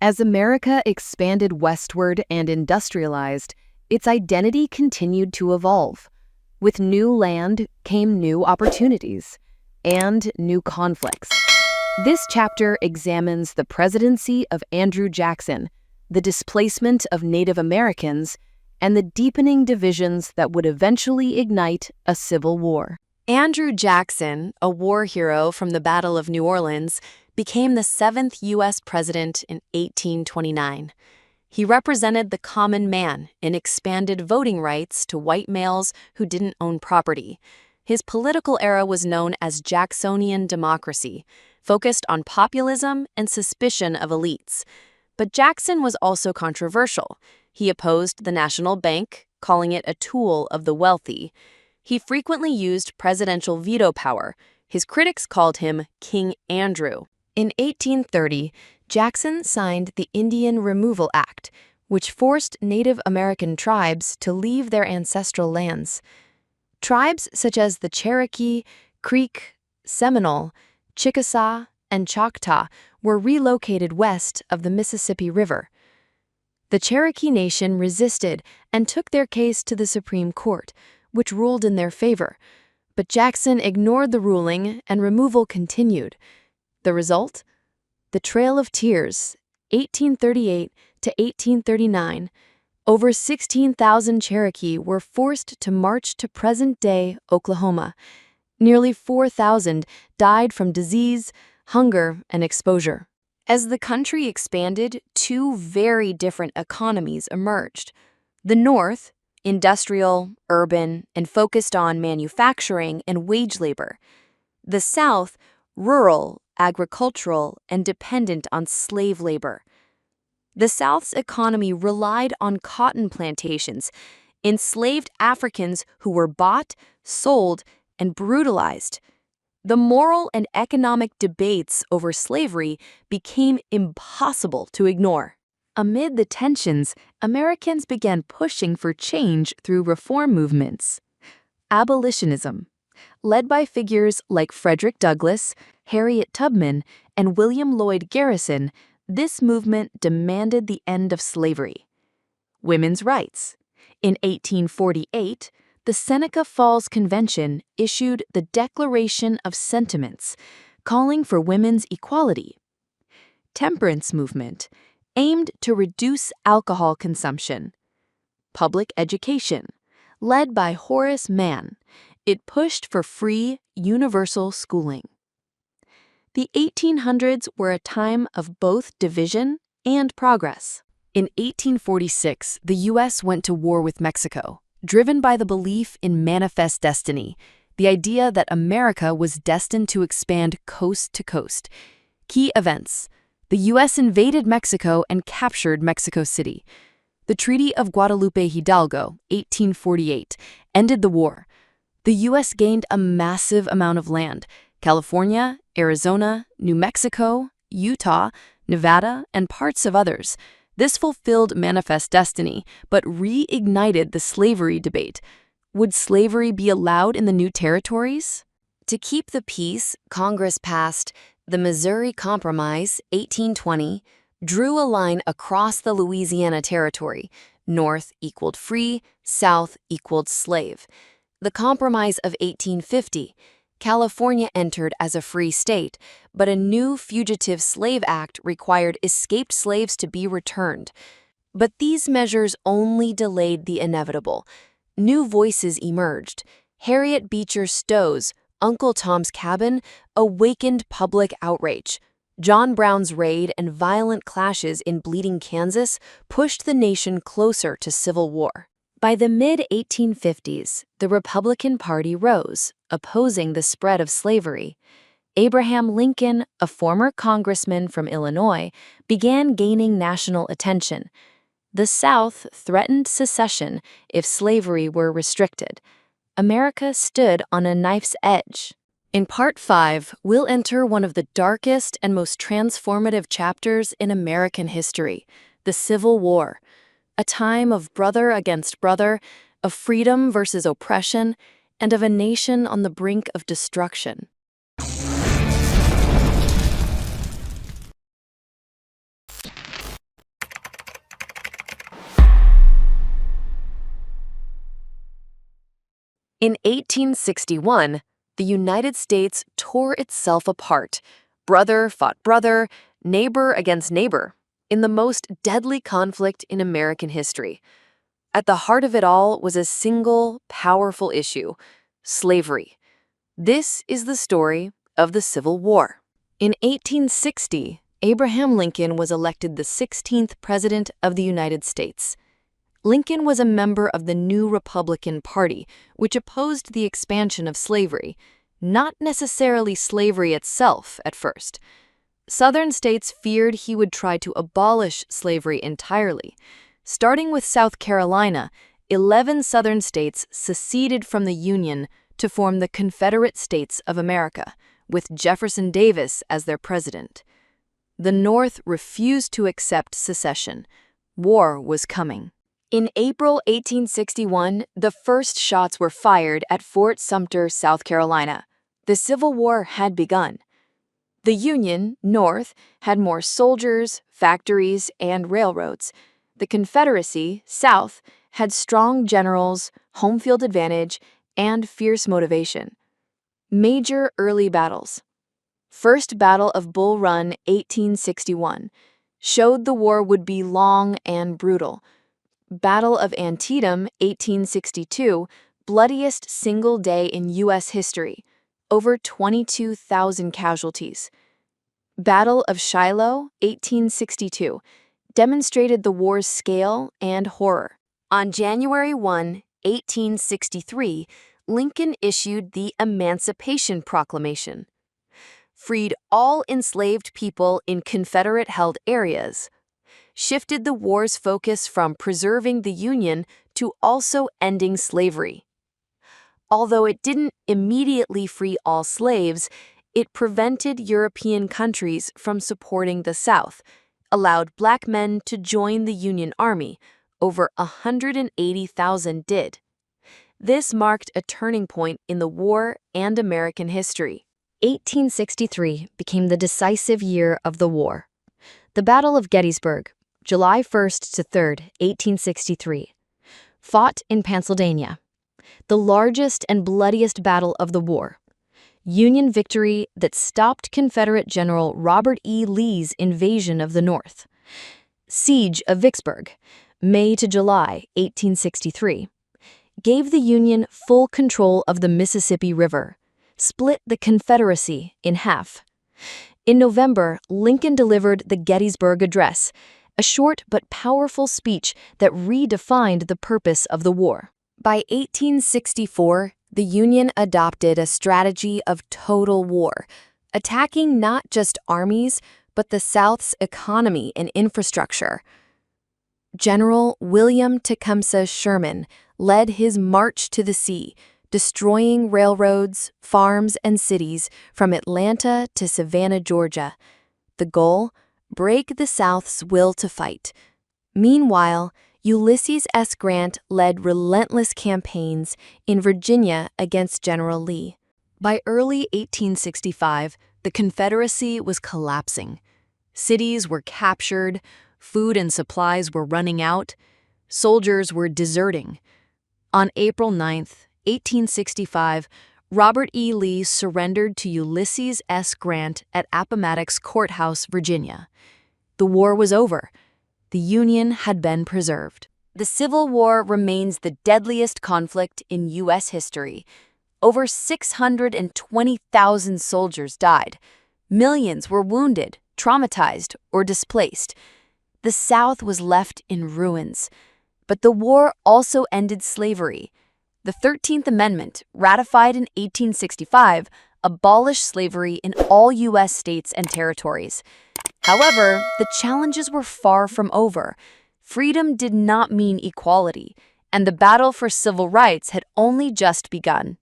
As America expanded westward and industrialized, its identity continued to evolve. With new land came new opportunities and new conflicts. This chapter examines the presidency of Andrew Jackson, the displacement of Native Americans, and the deepening divisions that would eventually ignite a civil war. Andrew Jackson, a war hero from the Battle of New Orleans, became the 7th U.S. president in 1829. He represented the common man and expanded voting rights to white males who didn't own property. His political era was known as Jacksonian Democracy, focused on populism and suspicion of elites. But Jackson was also controversial. He opposed the national bank, calling it a tool of the wealthy. He frequently used presidential veto power. His critics called him King Andrew. In 1830, Jackson signed the Indian Removal Act, which forced Native American tribes to leave their ancestral lands. Tribes such as the Cherokee, Creek, Seminole, Chickasaw, and Choctaw were relocated west of the Mississippi River. The Cherokee Nation resisted and took their case to the Supreme Court, which ruled in their favor. But Jackson ignored the ruling and removal continued. The result? The Trail of Tears, 1838 to 1839. Over 16,000 Cherokee were forced to march to present-day Oklahoma. Nearly 4,000 died from disease, hunger, and exposure. As the country expanded, two very different economies emerged. The North, industrial, urban, and focused on manufacturing and wage labor. The South, rural, agricultural, and dependent on slave labor. The South's economy relied on cotton plantations, enslaved Africans who were bought, sold, and brutalized. The moral and economic debates over slavery became impossible to ignore. Amid the tensions, Americans began pushing for change through reform movements. Abolitionism, led by figures like Frederick Douglass, Harriet Tubman, and William Lloyd Garrison, this movement demanded the end of slavery. Women's rights. In 1848, the Seneca Falls Convention issued the Declaration of Sentiments, calling for women's equality. Temperance movement, aimed to reduce alcohol consumption. Public education, led by Horace Mann. It pushed for free, universal schooling. The 1800s were a time of both division and progress. In 1846, the U.S. went to war with Mexico, driven by the belief in manifest destiny, the idea that America was destined to expand coast to coast. Key events: the U.S. invaded Mexico and captured Mexico City. The Treaty of Guadalupe Hidalgo, 1848, ended the war. The U.S. gained a massive amount of land: California, Arizona, New Mexico, Utah, Nevada, and parts of others. This fulfilled manifest destiny, but reignited the slavery debate. Would slavery be allowed in the new territories? To keep the peace, Congress passed the Missouri Compromise, 1820, drew a line across the Louisiana Territory. North equaled free, south equaled slave. The Compromise of 1850, California entered as a free state, but a new Fugitive Slave Act required escaped slaves to be returned. But these measures only delayed the inevitable. New voices emerged. Harriet Beecher Stowe's Uncle Tom's Cabin awakened public outrage. John Brown's raid and violent clashes in Bleeding, Kansas pushed the nation closer to civil war. By the mid-1850s, the Republican Party rose, opposing the spread of slavery. Abraham Lincoln, a former congressman from Illinois, began gaining national attention. The South threatened secession if slavery were restricted. America stood on a knife's edge. In Part 5, we'll enter one of the darkest and most transformative chapters in American history, the Civil War. A time of brother against brother, of freedom versus oppression, and of a nation on the brink of destruction. In 1861, the United States tore itself apart. Brother fought brother, neighbor against neighbor, in the most deadly conflict in American history. At the heart of it all was a single, powerful issue: slavery. This is the story of the Civil War. In 1860, Abraham Lincoln was elected the 16th President of the United States. Lincoln was a member of the new Republican Party, which opposed the expansion of slavery, not necessarily slavery itself at first. Southern states feared he would try to abolish slavery entirely. Starting with South Carolina, 11 Southern states seceded from the Union to form the Confederate States of America, with Jefferson Davis as their president. The North refused to accept secession. War was coming. In April 1861, the first shots were fired at Fort Sumter, South Carolina. The Civil War had begun. The Union, North, had more soldiers, factories, and railroads. The Confederacy, South, had strong generals, home field advantage, and fierce motivation. Major early battles. First Battle of Bull Run, 1861, showed the war would be long and brutal. Battle of Antietam, 1862, bloodiest single day in U.S. history, over 22,000 casualties. Battle of Shiloh, 1862, demonstrated the war's scale and horror. On January 1, 1863, Lincoln issued the Emancipation Proclamation. Freed all enslaved people in Confederate-held areas, shifted the war's focus from preserving the Union to also ending slavery. Although it didn't immediately free all slaves, it prevented European countries from supporting the South, allowed black men to join the Union Army. Over 180,000 did. This marked a turning point in the war and American history. 1863 became the decisive year of the war. The Battle of Gettysburg, July 1st to 3rd, 1863, fought in Pennsylvania. The largest and bloodiest battle of the war. Union victory that stopped Confederate General Robert E. Lee's invasion of the North. Siege of Vicksburg, May to July 1863, gave the Union full control of the Mississippi River, split the Confederacy in half. In November, Lincoln delivered the Gettysburg Address, a short but powerful speech that redefined the purpose of the war. By 1864, the Union adopted a strategy of total war, attacking not just armies, but the South's economy and infrastructure. General William Tecumseh Sherman led his march to the sea, destroying railroads, farms, and cities from Atlanta to Savannah, Georgia. The goal? Break the South's will to fight. Meanwhile, Ulysses S. Grant led relentless campaigns in Virginia against General Lee. By early 1865, the Confederacy was collapsing. Cities were captured, food and supplies were running out, soldiers were deserting. On April 9, 1865, Robert E. Lee surrendered to Ulysses S. Grant at Appomattox Courthouse, Virginia. The war was over. The Union had been preserved. The Civil War remains the deadliest conflict in U.S. history. Over 620,000 soldiers died. Millions were wounded, traumatized, or displaced. The South was left in ruins. But the war also ended slavery. The 13th Amendment, ratified in 1865, abolished slavery in all U.S. states and territories. However, the challenges were far from over. Freedom did not mean equality, and the battle for civil rights had only just begun.